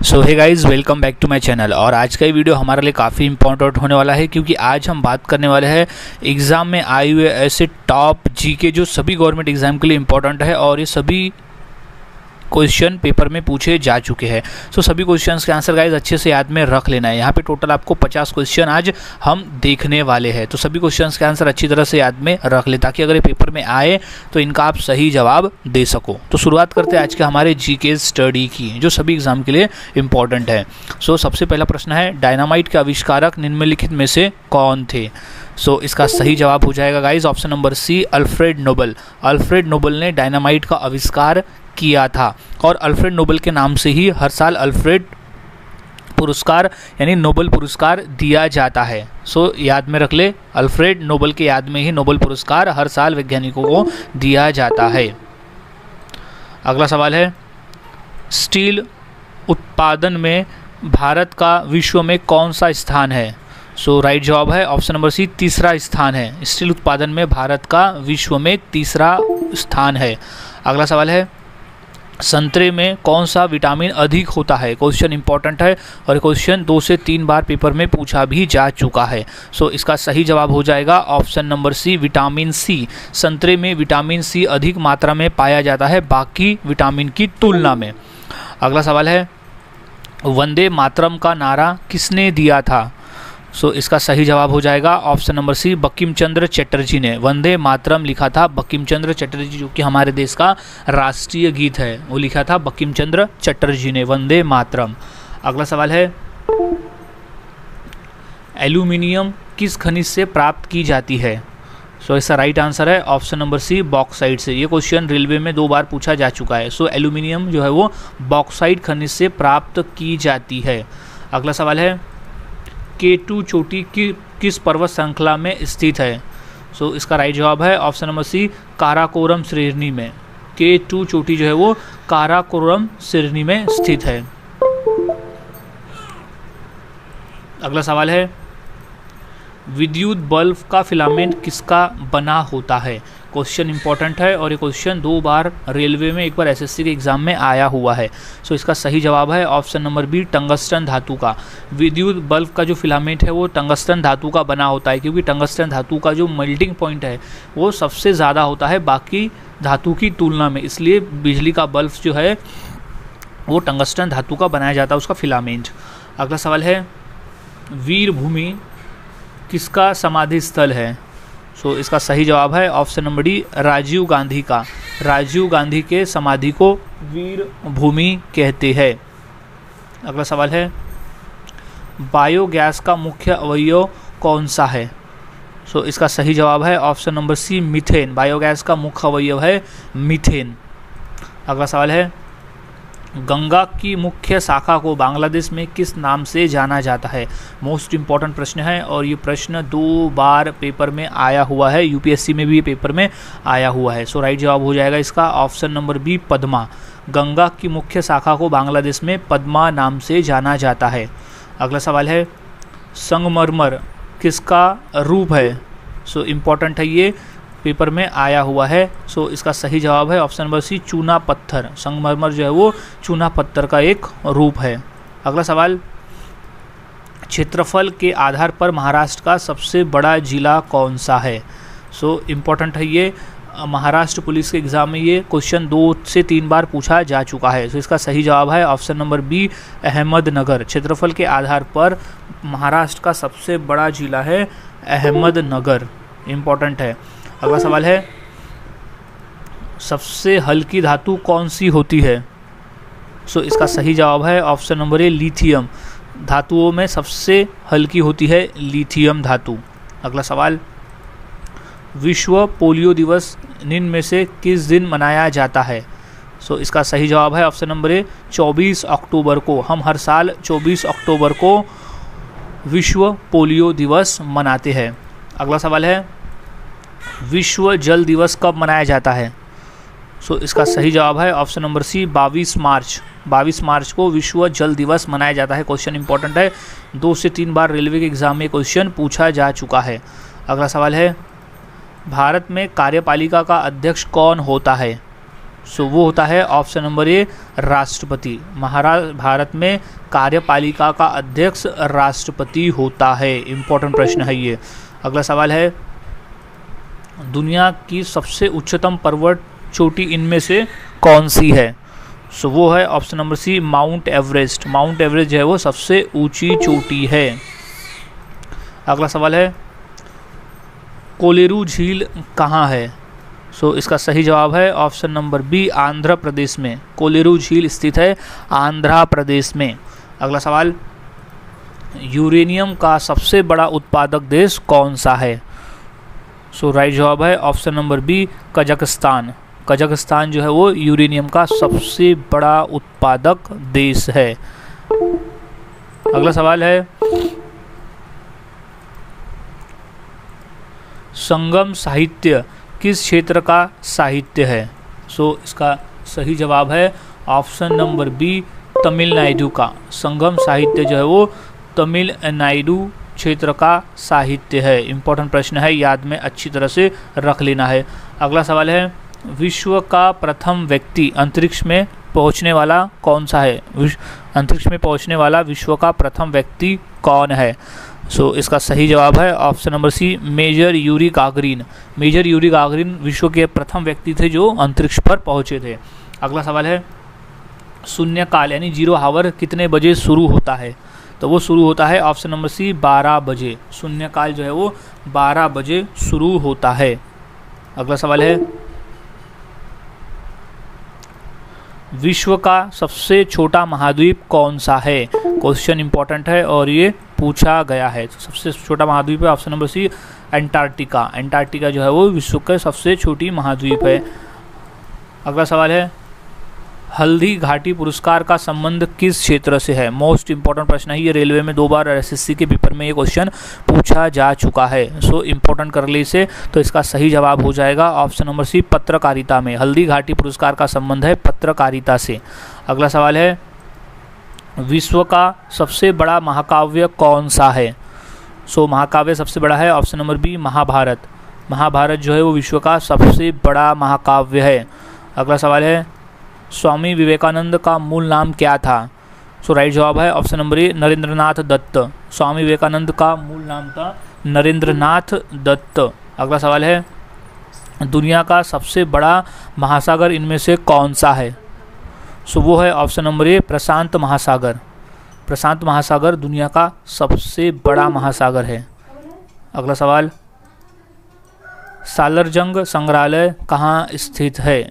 So hey guys, welcome back to my channel. और आज का ये वीडियो हमारे लिए काफ़ी इंपॉर्टेंट होने वाला है, क्योंकि आज हम बात करने वाले हैं एग्ज़ाम में आए हुए ऐसे टॉप जीके जो सभी गवर्नमेंट एग्ज़ाम के लिए इंपॉर्टेंट है और ये सभी क्वेश्चन पेपर में पूछे जा चुके हैं। सो सभी क्वेश्चंस के आंसर गाइज अच्छे से याद में रख लेना है। यहाँ पे टोटल आपको 50 क्वेश्चन आज हम देखने वाले हैं, तो सभी क्वेश्चंस के आंसर अच्छी तरह से याद में रख ले, ताकि अगर ये पेपर में आए तो इनका आप सही जवाब दे सको। तो शुरुआत करते हैं आज के हमारे जीके स्टडी की, जो सभी एग्जाम के लिए इंपॉर्टेंट है। सो सबसे पहला प्रश्न है, डायनामाइट के आविष्कारक निम्नलिखित में से कौन थे? सो इसका सही जवाब हो जाएगा guys option number C, Alfred Nobel. Alfred Nobel ने डायनामाइट का आविष्कार किया था और अल्फ्रेड नोबल के नाम से ही हर साल अल्फ्रेड पुरस्कार यानी नोबल पुरस्कार दिया जाता है। सो याद में रख ले, अल्फ्रेड नोबल के याद में ही नोबल पुरस्कार हर साल वैज्ञानिकों को दिया जाता है। अगला सवाल है, स्टील उत्पादन में भारत का विश्व में कौन सा स्थान है? सो राइट जवाब है ऑप्शन नंबर सी, तीसरा स्थान है। स्टील उत्पादन में भारत का विश्व में तीसरा स्थान है। अगला सवाल है, संतरे में कौन सा विटामिन अधिक होता है? क्वेश्चन इंपॉर्टेंट है और क्वेश्चन 2 से 3 बार पेपर में पूछा भी जा चुका है। सो इसका सही जवाब हो जाएगा option number C, vitamin C. संतरे में विटामिन सी अधिक मात्रा में पाया जाता है बाकी विटामिन की तुलना में। अगला सवाल है, वंदे मातरम का नारा किसने दिया था? सो इसका सही जवाब हो जाएगा ऑप्शन नंबर सी, बंकिम चंद्र चटर्जी ने वंदे मातरम लिखा था। बंकिम चंद्र चटर्जी जो कि हमारे देश का राष्ट्रीय गीत है, वो लिखा था बंकिम चंद्र चटर्जी ने, वंदे मातरम। अगला सवाल है, एल्यूमिनियम किस खनिज से प्राप्त की जाती है? सो इसका राइट आंसर है ऑप्शन नंबर सी, बॉक्साइट से। ये क्वेश्चन रेलवे में 2 बार पूछा जा चुका है। सो एल्यूमिनियम जो है वो बॉक्साइट खनिज से प्राप्त की जाती है। अगला सवाल है, K2 चोटी की किस पर्वत श्रृंखला में स्थित है? सो इसका राइट जवाब है ऑप्शन नंबर सी, काराकोरम श्रेणी में। K2 चोटी जो है वो काराकोरम श्रेणी में स्थित है। अगला सवाल है, विद्युत बल्ब का फिलामेंट किसका बना होता है? क्वेश्चन इंपॉर्टेंट है और ये क्वेश्चन 2 बार रेलवे में, 1 बार एसएससी के एग्जाम में आया हुआ है। सो इसका सही जवाब है ऑप्शन नंबर बी, टंगस्टन धातु का। विद्युत बल्ब का जो फिलामेंट है वो टंगस्टन धातु का बना होता है, क्योंकि टंगस्टन धातु का जो मेल्टिंग पॉइंट है वो सबसे ज़्यादा होता है बाकी धातु की तुलना में, इसलिए बिजली का बल्ब जो है वो टंगस्टन धातु का बनाया जाता है, उसका फिलामेंट। अगला सवाल है, वीरभूमि किसका समाधि स्थल है? सो इसका सही जवाब है option number D, Rajiv Gandhi का। राजीव गांधी के समाधि को वीर भूमि कहते हैं। अगला सवाल है, बायोगैस का मुख्य अवयव कौन सा है? सो इसका सही जवाब है option number C, methane. Biogas का मुख्य अवयव है मीथेन। अगला सवाल है, गंगा की मुख्य शाखा को बांग्लादेश में किस नाम से जाना जाता है? मोस्ट इम्पॉर्टेंट प्रश्न है और ये प्रश्न 2 बार पेपर में आया हुआ है, यूपीएससी में भी ये पेपर में आया हुआ है। सो राइट जवाब हो जाएगा इसका option number B, Padma. Ganga की मुख्य शाखा को बांग्लादेश में पद्मा नाम से जाना जाता है। अगला सवाल है, संगमरमर किसका रूप है? सो इम्पॉर्टेंट है, ये पेपर में आया हुआ है। सो इसका सही जवाब है ऑप्शन नंबर सी, चूना पत्थर। संगमरमर जो है वो चूना पत्थर का एक रूप है। अगला सवाल, क्षेत्रफल के आधार पर महाराष्ट्र का सबसे बड़ा जिला कौन सा है? सो इम्पोर्टेंट है, ये महाराष्ट्र पुलिस के एग्ज़ाम में ये क्वेश्चन 2 से 3 बार पूछा जा चुका है। सो इसका सही जवाब है ऑप्शन नंबर बी, अहमदनगर। क्षेत्रफल के आधार पर महाराष्ट्र का सबसे बड़ा जिला है अहमदनगर, इम्पोर्टेंट है। अगला सवाल है, सबसे हल्की धातु कौन सी होती है? सो इसका सही जवाब है ऑप्शन नंबर ए, लिथियम। धातुओं में सबसे हल्की होती है लिथियम धातु। अगला सवाल, विश्व पोलियो दिवस निम्न में से किस दिन मनाया जाता है? सो इसका सही जवाब है ऑप्शन नंबर ए, 24 अक्टूबर को। हम हर साल 24 अक्टूबर को विश्व पोलियो दिवस मनाते हैं। अगला सवाल है, विश्व जल दिवस कब मनाया जाता है? सो इसका सही जवाब है ऑप्शन नंबर सी, 22 मार्च। 22 मार्च को विश्व जल दिवस मनाया जाता है। क्वेश्चन इंपॉर्टेंट है, 2 से 3 बार रेलवे के एग्जाम में क्वेश्चन पूछा जा चुका है। अगला सवाल है, भारत में कार्यपालिका का अध्यक्ष कौन होता है? सो वो होता है ऑप्शन नंबर ए राष्ट्रपति। भारत में कार्यपालिका का अध्यक्ष राष्ट्रपति होता है। इंपॉर्टेंट प्रश्न है ये। अगला सवाल है, दुनिया की सबसे उच्चतम पर्वत चोटी इनमें से कौन सी है? सो वो है option number C Mount Everest. Mount Everest जो है वो सबसे ऊंची चोटी है। अगला सवाल है, कोलेरू झील कहाँ है? सो इसका सही जवाब है option number B Andhra Pradesh में। कोलेरू झील स्थित है आंध्र प्रदेश में। अगला सवाल, यूरेनियम का सबसे बड़ा उत्पादक देश कौन सा है? सो राइट जवाब है option number B Kazakhstan. Kazakhstan जो है वो यूरेनियम का सबसे बड़ा उत्पादक देश है। अगला सवाल है, संगम साहित्य किस क्षेत्र का साहित्य है? सो इसका सही जवाब है ऑप्शन नंबर बी तमिलनाडु का। संगम साहित्य जो है वो तमिलनाडु क्षेत्र का साहित्य है। इंपॉर्टेंट प्रश्न है, याद में अच्छी तरह से रख लेना है। अगला सवाल है, विश्व का प्रथम व्यक्ति अंतरिक्ष में पहुंचने वाला कौन सा है? अंतरिक्ष में पहुंचने वाला विश्व का प्रथम व्यक्ति कौन है? सो इसका सही जवाब है option number C Major Yuri Gagarin. Major Yuri Gagarin विश्व के प्रथम व्यक्ति थे जो अंतरिक्ष पर पहुंचे थे। अगला सवाल है, शून्यकाल यानी जीरो हावर कितने बजे शुरू होता है? तो वो शुरू होता है ऑप्शन नंबर सी 12 बजे। शून्यकाल जो है वो 12 बजे शुरू होता है। अगला सवाल है, विश्व का सबसे छोटा महाद्वीप कौन सा है? क्वेश्चन इंपॉर्टेंट है और ये पूछा गया है। तो सबसे छोटा महाद्वीप है option number C Antarctica. Antarctica जो है वो विश्व का सबसे छोटी महाद्वीप है। अगला सवाल है, हल्दी घाटी पुरस्कार का संबंध किस क्षेत्र से है? मोस्ट इंपॉर्टेंट प्रश्न है ये। रेलवे में 2 बार एसएससी के पेपर में ये क्वेश्चन पूछा जा चुका है। सो इंपॉर्टेंट कर ले इसे। तो इसका सही जवाब हो जाएगा ऑप्शन नंबर सी पत्रकारिता में। हल्दी घाटी पुरस्कार का संबंध है पत्रकारिता से। अगला सवाल है, विश्व का सबसे बड़ा महाकाव्य कौन सा है? सो महाकाव्य सबसे बड़ा है option number B Mahabharat. Mahabharat जो है वो विश्व का सबसे बड़ा महाकाव्य है। अगला सवाल है, स्वामी विवेकानंद का मूल नाम क्या था? सो राइट जवाब है option number a Narendranath Datta. Swami Vivekananda का मूल नाम था नरेंद्रनाथ दत्त। अगला सवाल है, दुनिया का सबसे बड़ा महासागर इनमें से कौन सा है? सो वो है ऑप्शन नंबर ए प्रशांत महासागर। प्रशांत महासागर दुनिया का सबसे बड़ा महासागर है। अगला सवाल, सालारजंग संग्रहालय कहाँ स्थित है?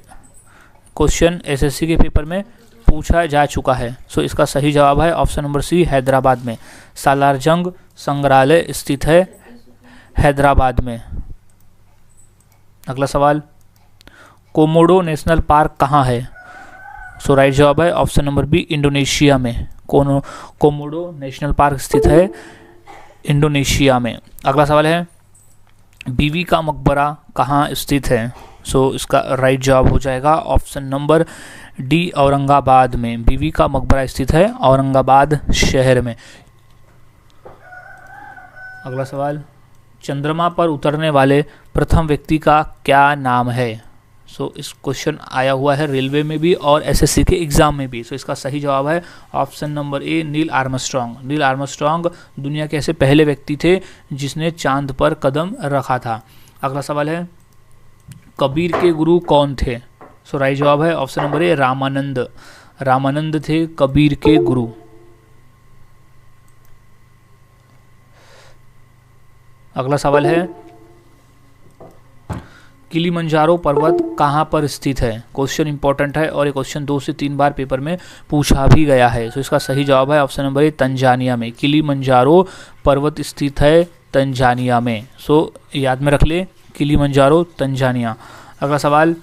क्वेश्चन एसएससी के पेपर में पूछा जा चुका है। सो इसका सही जवाब है ऑप्शन नंबर सी हैदराबाद में। सालारजंग संग्रहालय स्थित है हैदराबाद में। अगला सवाल, कोमोडो नेशनल पार्क कहाँ है? सो राइट जवाब है ऑप्शन नंबर बी इंडोनेशिया में। कोमोडो नेशनल पार्क स्थित है इंडोनेशिया में। अगला सवाल है, बीवी का मकबरा कहाँ स्थित है? सो इसका राइट जवाब हो जाएगा ऑप्शन नंबर डी औरंगाबाद में। बीवी का मकबरा स्थित है औरंगाबाद शहर में। अगला सवाल, चंद्रमा पर उतरने वाले प्रथम व्यक्ति का क्या नाम है? सो इस क्वेश्चन आया हुआ है रेलवे में भी और एसएससी के एग्जाम में भी। सो इसका सही जवाब है ऑप्शन नंबर ए नील आर्मस्ट्रॉन्ग। नील आर्मस्ट्रॉन्ग दुनिया के ऐसे पहले व्यक्ति थे जिसने चांद पर कदम रखा था। अगला सवाल है, कबीर के गुरु कौन थे? सो राइट जवाब है ऑप्शन नंबर ए रामानंद। रामानंद थे कबीर के गुरु। अगला सवाल है, किलिमंजारो पर्वत कहाँ पर स्थित है? क्वेश्चन इंपॉर्टेंट है और ये क्वेश्चन 2 से 3 बार पेपर में पूछा भी गया है। तो इसका सही जवाब है ऑप्शन नंबर ए तंजानिया में। किलिमंजारो पर्वत स्थित है तंजानिया में। सो याद में रख ले, किलिमंजारो तंजानिया। अगला सवाल,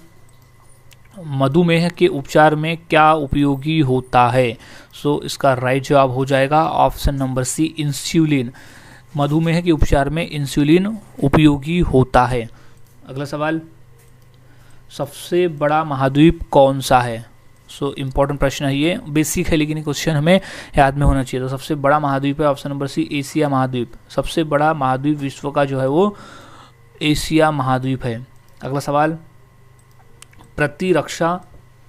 मधुमेह के उपचार में क्या उपयोगी होता है? सो इसका राइट जवाब हो जाएगा ऑप्शन नंबर सी इंसुलिन। मधुमेह के उपचार में इंसुलिन उपयोगी होता है। अगला सवाल, सबसे बड़ा महाद्वीप कौन सा है? सो इम्पोर्टेंट प्रश्न है ये, बेसिक है लेकिन क्वेश्चन हमें याद में होना चाहिए। तो सबसे बड़ा महाद्वीप है ऑप्शन नंबर सी एशिया महाद्वीप। सबसे बड़ा महाद्वीप विश्व का जो है वो एशिया महाद्वीप है। अगला सवाल, प्रतिरक्षा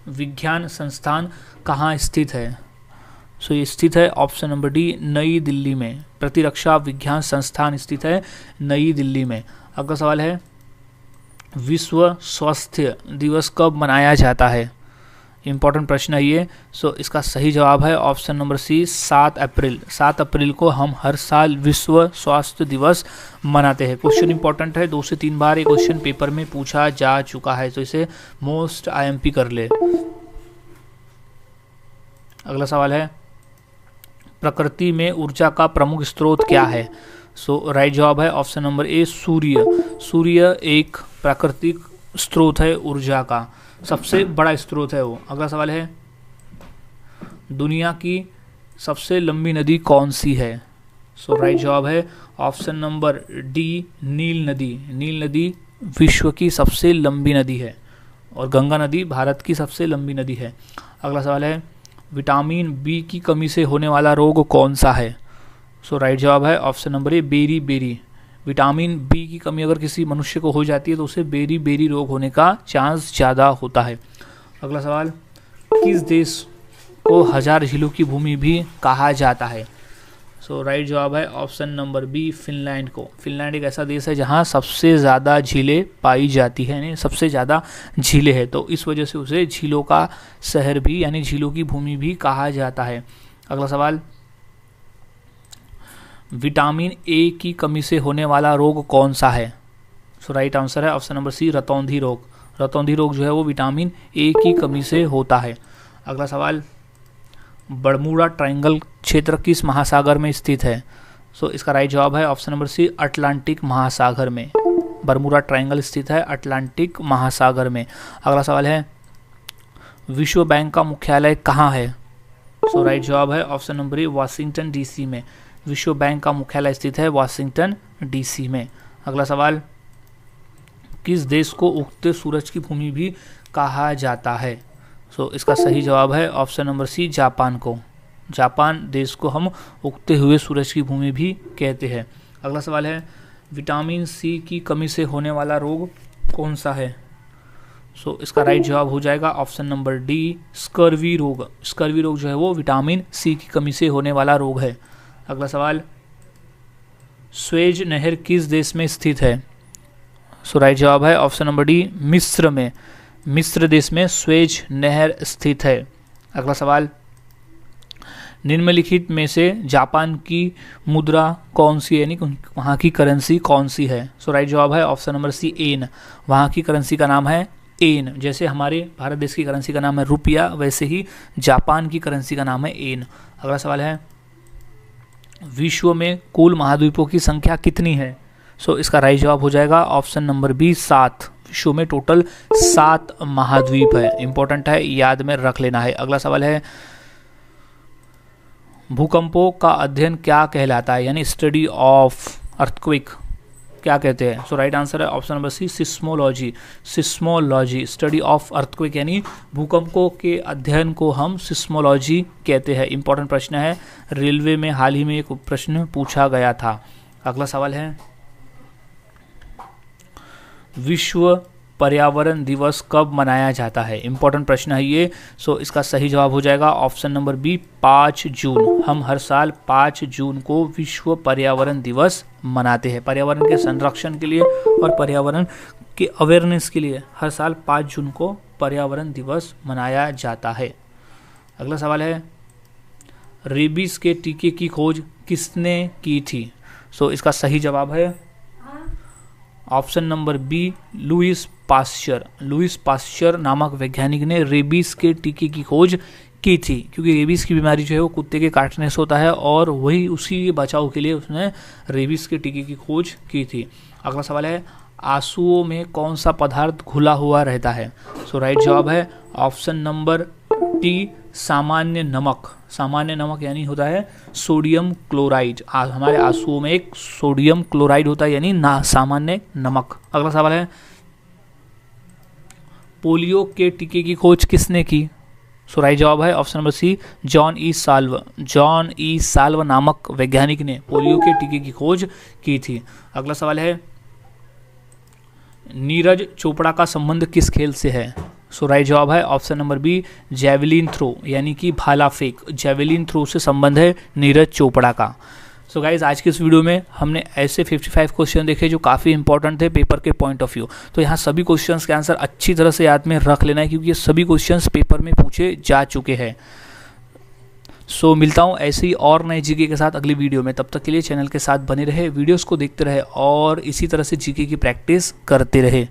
विज्ञान संस्थान कहाँ स्थित है? सो ये स्थित है ऑप्शन नंबर डी, नई दिल्ली में। प्रतिरक्षा विज्ञान संस्थान स्थित है नई दिल्ली में। अगला सवाल है, विश्व स्वास्थ्य दिवस कब मनाया जाता है? इंपॉर्टेंट प्रश्न है ये। सो इसका सही जवाब है ऑप्शन नंबर सी, 7 अप्रैल। 7 अप्रैल को हम हर साल विश्व स्वास्थ्य दिवस मनाते हैं। क्वेश्चन इंपॉर्टेंट है, 2 से 3 बार ये क्वेश्चन पेपर में पूछा जा चुका है, तो इसे मोस्ट आईएमपी कर ले। अगला सवाल है, प्रकृति में ऊर्जा का प्रमुख स्रोत क्या है? सो राइट जवाब है ऑप्शन नंबर ए, सूर्य। सूर्य एक प्राकृतिक स्रोत है ऊर्जा का, सबसे बड़ा स्रोत है वो। अगला सवाल है, दुनिया की सबसे लंबी नदी कौन सी है? सो राइट जवाब है ऑप्शन नंबर डी, नील नदी। नील नदी विश्व की सबसे लंबी नदी है और गंगा नदी भारत की सबसे लंबी नदी है। अगला सवाल है, विटामिन बी की कमी से होने वाला रोग कौन सा है? सो राइट जवाब है option number A, beriberi. Vitamin B की कमी अगर किसी मनुष्य को हो जाती है तो उसे बेरी बेरी रोग होने का चांस ज़्यादा होता है। अगला सवाल, किस देश को 1000 झीलों की भूमि भी कहा जाता है? सो राइट जवाब है ऑप्शन नंबर बी, फिनलैंड को। फिनलैंड एक ऐसा देश है जहाँ सबसे ज़्यादा झीलें पाई जाती है, यानी सबसे ज़्यादा झीलें हैं, तो इस वजह से उसे झीलों का शहर भी यानी झीलों की भूमि भी कहा जाता है। अगला सवाल, विटामिन ए की कमी से होने वाला रोग कौन सा है? सो राइट आंसर है ऑप्शन नंबर सी, रतौंधी रोग। रतौंधी रोग जो है वो विटामिन ए की कमी से होता है। अगला सवाल, बरमूडा ट्रायंगल क्षेत्र किस महासागर में स्थित है? सो इसका राइट जवाब है ऑप्शन नंबर सी, अटलांटिक महासागर में। बरमूडा ट्रायंगल स्थित है अटलांटिक महासागर में। अगला सवाल है, विश्व बैंक का मुख्यालय कहाँ है? सो राइट जवाब है ऑप्शन नंबर ए, वाशिंगटन डीसी में। विश्व बैंक का मुख्यालय स्थित है वाशिंगटन डीसी में। अगला सवाल, किस देश को उगते सूरज की भूमि भी कहा जाता है? सो इसका सही जवाब है ऑप्शन नंबर सी, जापान को। जापान देश को हम उगते हुए सूरज की भूमि भी कहते हैं। अगला सवाल है, विटामिन सी की कमी से होने वाला रोग कौन सा है? सो इसका राइट जवाब हो जाएगा ऑप्शन नंबर डी, स्कर्वी रोग। स्कर्वी रोग जो है वो विटामिन सी की कमी से होने वाला रोग है। अगला सवाल, स्वेज नहर किस देश में स्थित है? सो राइट जवाब है ऑप्शन नंबर डी, मिस्र में। मिस्र देश में स्वेज नहर स्थित है। अगला सवाल, निम्नलिखित में से जापान की मुद्रा कौन सी है, यानी वहाँ की करेंसी कौन सी है? सो राइट जवाब है ऑप्शन नंबर सी, येन। वहाँ की करेंसी का नाम है येन। जैसे हमारे भारत देश की करेंसी का नाम है रुपया, वैसे ही जापान की करेंसी का नाम है येन। अगला सवाल है, विश्व में कुल महाद्वीपों की संख्या कितनी है? सो इसका राइट जवाब हो जाएगा ऑप्शन नंबर बी, 7। विश्व में टोटल 7 महाद्वीप है। इंपॉर्टेंट है, याद में रख लेना है। अगला सवाल है, भूकंपों का अध्ययन क्या कहलाता है, यानी स्टडी ऑफ अर्थक्वेक क्या कहते हैं? सो राइट आंसर है option number C, seismology. Seismology, study of earthquake यानी भूकंपों के अध्ययन को हम सिस्मोलॉजी कहते हैं। इंपॉर्टेंट प्रश्न है, रेलवे में हाल ही में एक प्रश्न पूछा गया था। अगला सवाल है, विश्व पर्यावरण दिवस कब मनाया जाता है? इंपॉर्टेंट प्रश्न है ये। सो इसका सही जवाब हो जाएगा ऑप्शन नंबर बी, 5 जून। हम हर साल 5 जून को विश्व पर्यावरण दिवस मनाते हैं। पर्यावरण के संरक्षण के लिए और पर्यावरण के अवेयरनेस के लिए हर साल 5 जून को पर्यावरण दिवस मनाया जाता है। अगला सवाल है, रेबीज के टीके की खोज किसने की थी? सो इसका सही जवाब है option number B, Louis Pasteur. Louis Pasteur नामक वैज्ञानिक ने रेबीज के टीके की खोज की थी, क्योंकि रेबीज की बीमारी जो है वो कुत्ते के काटने से होता है और वही उसी बचाव के लिए उसने रेबीज के टीके की खोज की थी। अगला सवाल है, आंसुओं में कौन सा पदार्थ घुला हुआ रहता है? सो राइट जवाब है ऑप्शन नंबर टी, सामान्य नमक। सामान्य नमक यानी होता है सोडियम क्लोराइड। हमारे आंसुओं में एक सोडियम क्लोराइड होता है, यानी ना सामान्य नमक। अगला सवाल है, पोलियो के टीके की खोज किसने की? सो राइट जवाब है option number c, John E Salve. John E Salve नामक वैज्ञानिक ने पोलियो के टीके की खोज की थी। अगला सवाल है, नीरज चोपड़ा का संबंध किस खेल से है? सो राइट जवाब है option number B, javelin throw, यानी कि भाला फेंक। जेवलिन थ्रो से संबंध है नीरज चोपड़ा का। सो गाइज आज के इस वीडियो में हमने ऐसे 55 क्वेश्चन देखे जो काफ़ी इंपॉर्टेंट थे पेपर के पॉइंट ऑफ व्यू। तो यहाँ सभी क्वेश्चंस के आंसर अच्छी तरह से याद में रख लेना है, क्योंकि ये सभी क्वेश्चंस पेपर में पूछे जा चुके हैं। सो मिलता हूँ ऐसे ही और नए जीके के साथ अगली वीडियो में। तब तक के लिए चैनल के साथ बने रहे, वीडियोस को देखते रहे और इसी तरह से जीके की प्रैक्टिस करते रहे।